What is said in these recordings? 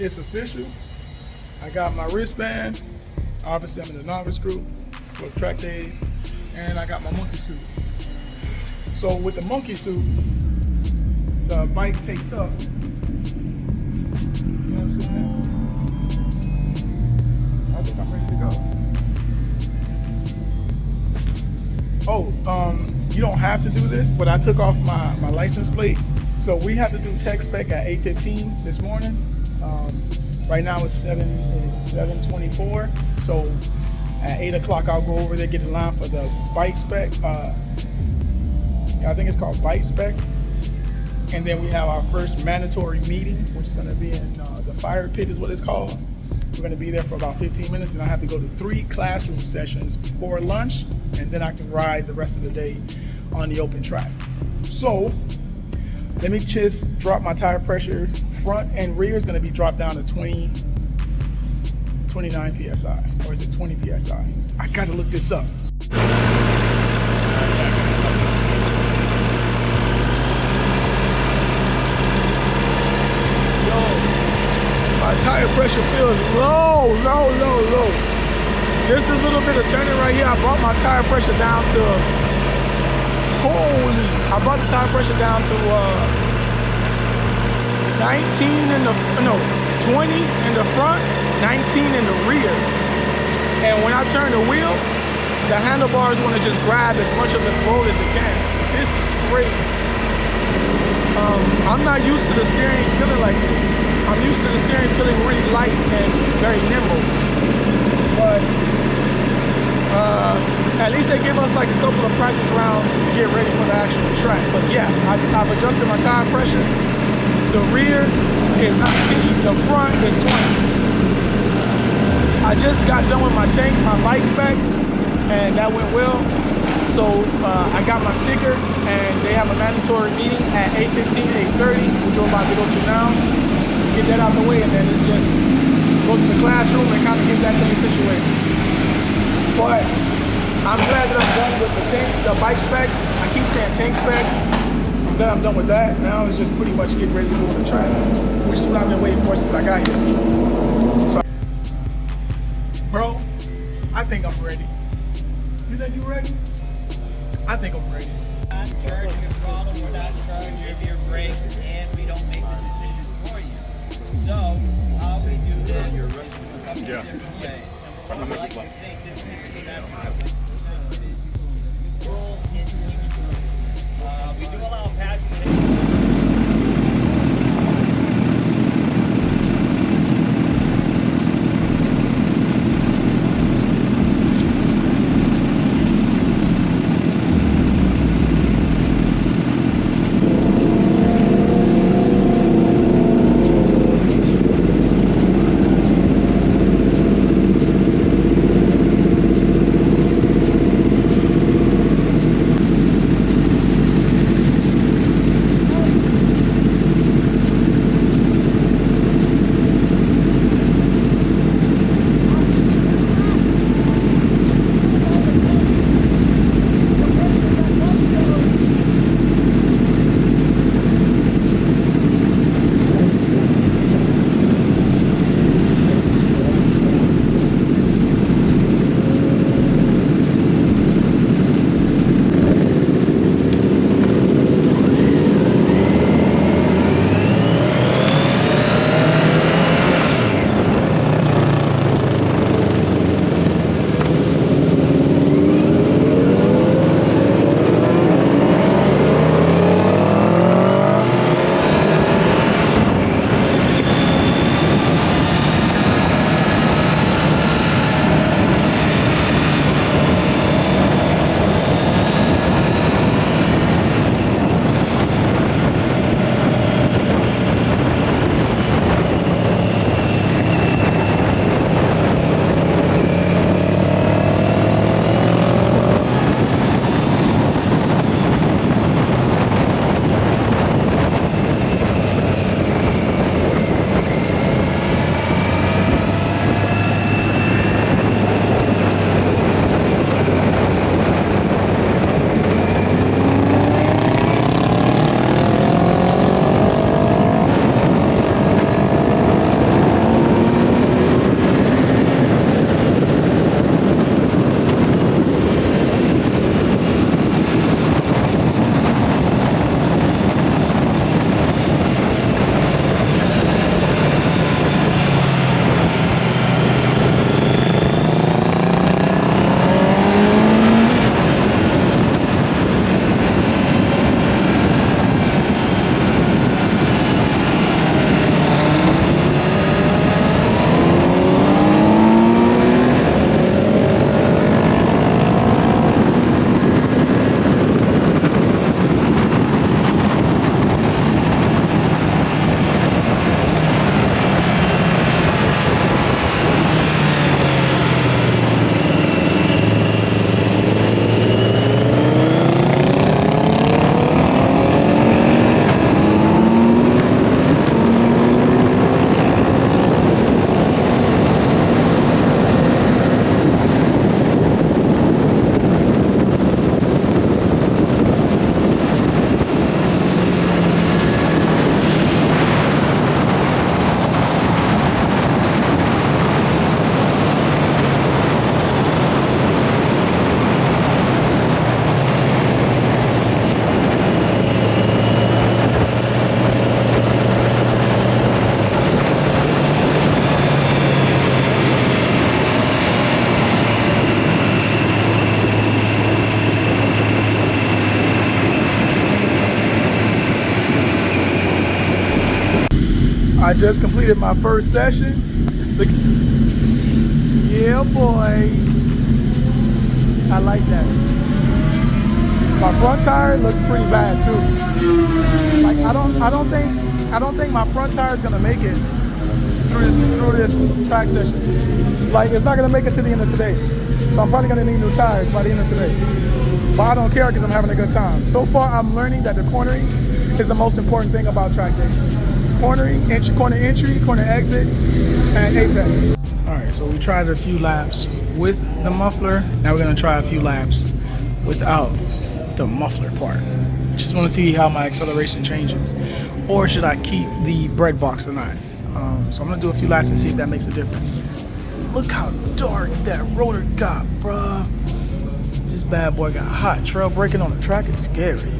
It's official. I got my wristband. Obviously, I'm in the novice group for track days, and I got my monkey suit. So with the monkey suit, the bike taped up. You know what I'm saying? I think I'm ready to go. Oh, you don't have to do this, but I took off my license plate. So we have to do tech spec at 8:15 this morning. Right now it's 7:24. So at 8 o'clock I'll go over there, get in line for the bike spec. I think it's called bike spec. And then we have our first mandatory meeting, which is gonna be in the fire pit is what it's called. We're gonna be there for about 15 minutes. Then I have to go to 3 classroom sessions before lunch, and then I can ride the rest of the day on the open track. So let me just drop my tire pressure. Front and rear is gonna be dropped down to 29 PSI, or is it 20 PSI? I gotta look this up. Yo, my tire pressure feels low. Just this little bit of turning right here, I brought my tire pressure down to, I brought the tire pressure down to 20 in the front, 19 in the rear. And when I turn the wheel, the handlebars want to just grab as much of the road as it can. This is crazy. I'm not used to the steering feeling like this. I'm used to the steering feeling really light and very nimble. But at least they give us like a couple of practice rounds to get ready for the actual track. But yeah, I've adjusted my tire pressure. The rear is 19, the front is 20. I just got done with my bike spec, and that went well. So I got my sticker, and they have a mandatory meeting at 8:15, 8:30, which we're about to go to now. Get that out of the way, and then it's just go to the classroom and kind of get that thing situated. But I'm glad that I'm done with the bike spec. I keep saying tank spec. I'm glad I'm done with that. Now it's just pretty much get ready to go on the track, which is what I've been waiting for since I got here. So, bro, I think I'm ready. You think you ready? I think I'm ready. We're not charging your problem, we're not charging your brakes, and we don't make the decision for you. So, how we do this is a couple of different ways. And what I like to think this is exceptional. Rules in each group. We do allow passing. I just completed my first session. Look, yeah, boys. I like that. My front tire looks pretty bad too. Like I don't think my front tire is gonna make it through this track session. Like it's not gonna make it to the end of today. So I'm probably gonna need new tires by the end of today. But I don't care because I'm having a good time. So far I'm learning that the cornering is the most important thing about track days. Cornering, corner entry, corner exit, and apex. All right, so we tried a few laps with the muffler. Now we're gonna try a few laps without the muffler part. Just want to see how my acceleration changes, or should I keep the bread box or not? So I'm gonna do a few laps and see if that makes a difference. Look how dark that rotor got, bruh. This bad boy got hot. Trail braking on the track is scary.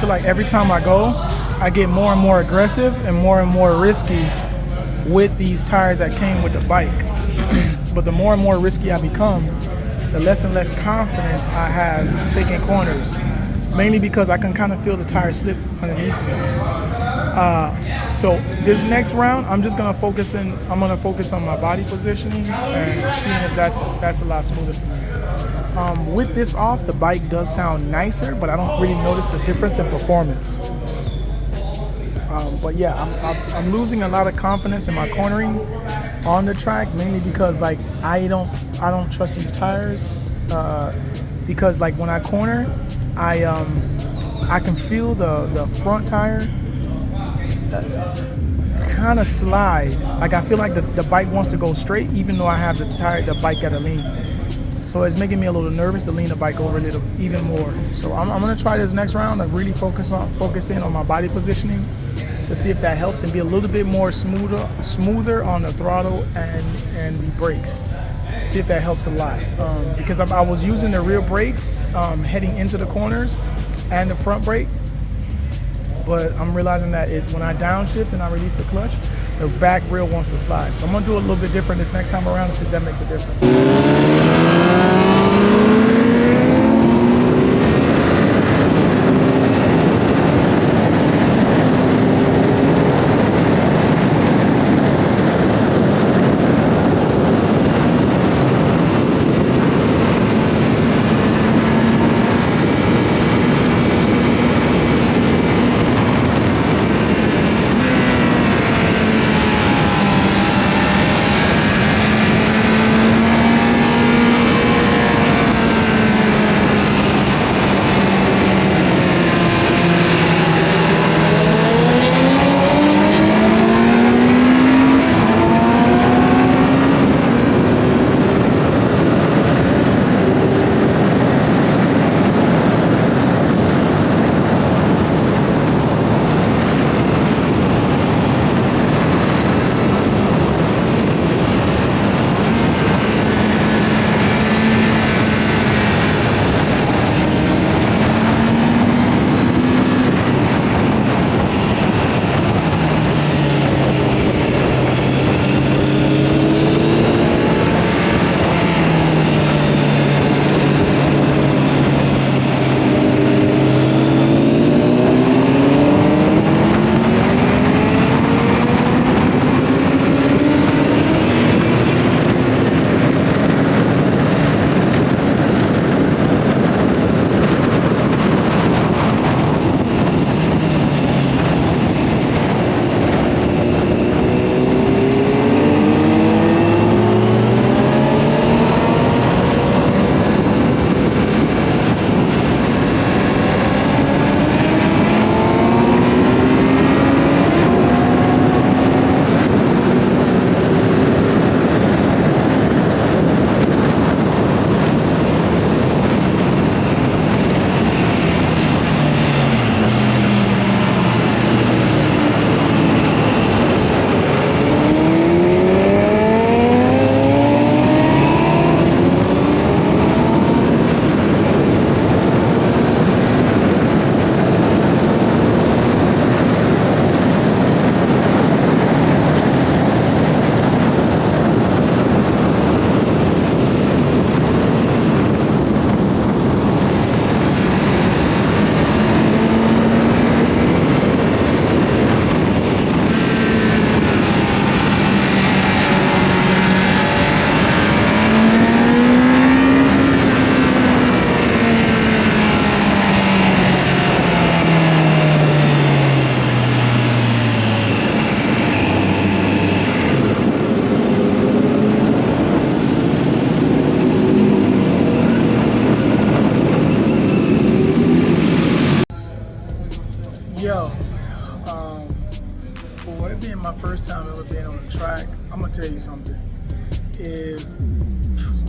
Like every time I go, I get more and more aggressive and more risky with these tires that came with the bike. But the more and more risky I become, the less and less confidence I have taking corners, mainly because I can kind of feel the tire slip underneath me. So this next round, I'm gonna focus on my body positioning and seeing if that's a lot smoother for me. With this off, the bike does sound nicer, but I don't really notice a difference in performance. But yeah, I'm losing a lot of confidence in my cornering on the track, mainly because like I don't trust these tires because like when I corner, I can feel the front tire kind of slide. Like I feel like the bike wants to go straight, even though I have the bike at a lean. So it's making me a little nervous to lean the bike over a little even more. So I'm gonna try this next round and really focus in on my body positioning to see if that helps and be a little bit more smoother on the throttle and the brakes. See if that helps a lot. Because I was using the rear brakes heading into the corners and the front brake, but I'm realizing that when I downshift and I release the clutch, the back wheel wants to slide. So I'm gonna do it a little bit different this next time around and see if that makes a difference.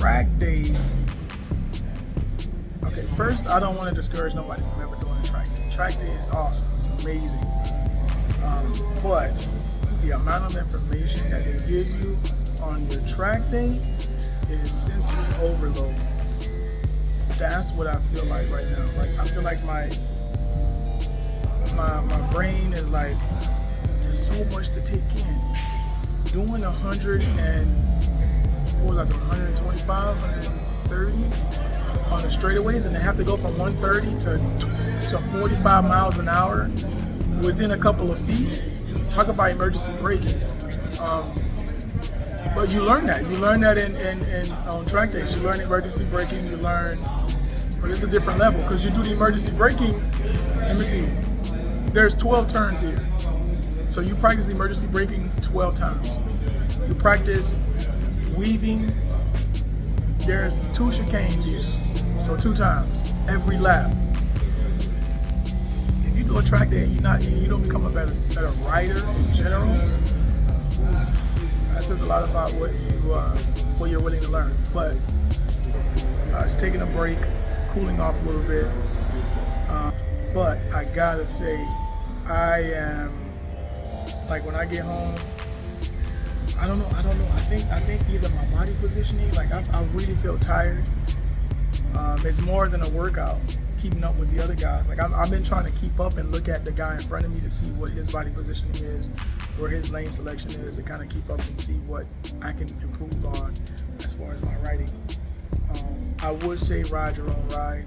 track day. Okay, first, I don't want to discourage nobody from ever doing a track day. Track day is awesome. It's amazing. But the amount of information that they give you on your track day is sensory overload. That's what I feel like right now. Like, I feel like my brain is like, there's so much to take in. Doing 100 and, what was I doing, 125, 130 on the straightaways, and they have to go from 130 to 45 miles an hour within a couple of feet. Talk about emergency braking. But you learn that. You learn that in on track days. You learn emergency braking. You learn, but it's a different level because you do the emergency braking. Let me see. There's 12 turns here. So you practice emergency braking 12 times. You practice weaving. There's 2 chicanes here. So 2 times every lap. If you do a track day and you don't become a better rider in general, that says a lot about what you're willing to learn. But it's taking a break, cooling off a little bit. But I gotta say, I am, like, when I get home, I don't know. I think either my body positioning, like I really feel tired. It's more than a workout. Keeping up with the other guys, like I've been trying to keep up and look at the guy in front of me to see what his body positioning is, where his lane selection is, to kind of keep up and see what I can improve on as far as my riding. I would say ride your own ride.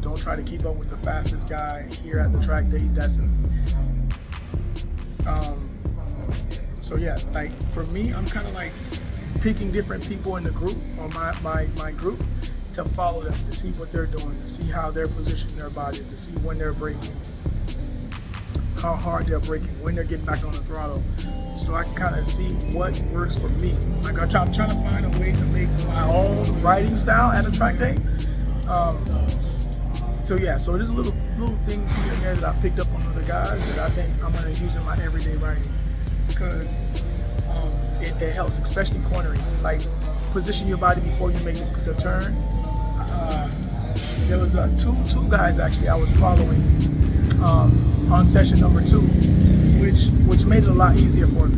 Don't try to keep up with the fastest guy here at the track day. So yeah, like for me, I'm kind of like picking different people in the group, or my group, to follow them, to see what they're doing, to see how they're positioning their bodies, to see when they're braking, how hard they're braking, when they're getting back on the throttle, so I can kind of see what works for me. Like I'm trying to find a way to make my own riding style at a track day. So there's little things here and there that I picked up on other guys that I think I'm gonna use in my everyday riding, because it helps, especially cornering. Like, position your body before you make the turn. There was two guys actually I was following on session number 2, which made it a lot easier for me.